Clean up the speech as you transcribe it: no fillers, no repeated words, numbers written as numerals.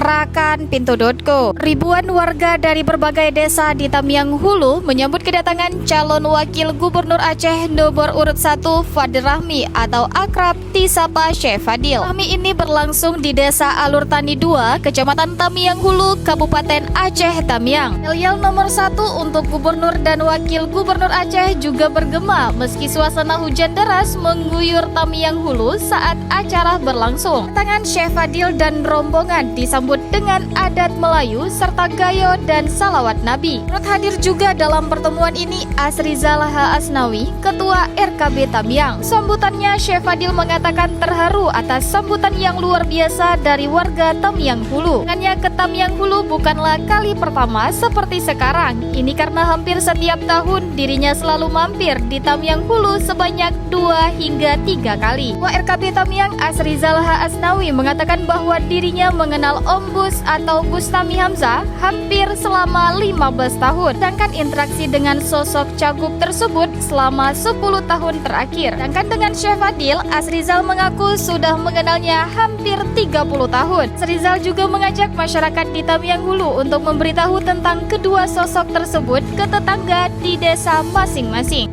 Gerakan Pintu.co. Ribuan warga dari berbagai desa di Tamiang Hulu menyambut kedatangan calon wakil gubernur Aceh nomor urut 1 Fadil Rahmi atau akrab disapa Syekh Fadil. Rahmi ini berlangsung di Desa Alur Tani 2, Kecamatan Tamiang Hulu, Kabupaten Aceh Tamiang. Yel nomor 1 untuk gubernur dan wakil gubernur Aceh juga bergema meski suasana hujan deras mengguyur Tamiang Hulu saat acara berlangsung. Kedatangan Syekh Fadil dan rombongan disambut dengan adat Melayu serta gayo dan salawat Nabi. Turut hadir juga dalam pertemuan ini Asrizal H. Asnawi, Ketua RKB Tamiang. Sambutannya Syekh Fadil mengatakan terharu atas sambutan yang luar biasa dari warga Tamiang Hulu. Hanya ke Tamiang Hulu bukanlah kali pertama seperti sekarang. Ini karena hampir setiap tahun dirinya selalu mampir di Tamiang Hulu sebanyak 2 hingga 3 kali. Ketua RKB Tamiang Asrizal H. Asnawi mengatakan bahwa dirinya mengenal Om Bus atau Bustami Hamzah hampir selama 15 tahun. Sedangkan interaksi dengan sosok cagup tersebut selama 10 tahun terakhir. Sedangkan dengan Syekh Fadil, Asrizal mengaku sudah mengenalnya hampir 30 tahun. Asrizal juga mengajak masyarakat di Tamiang Hulu untuk memberitahu tentang kedua sosok tersebut ke tetangga di desa masing-masing.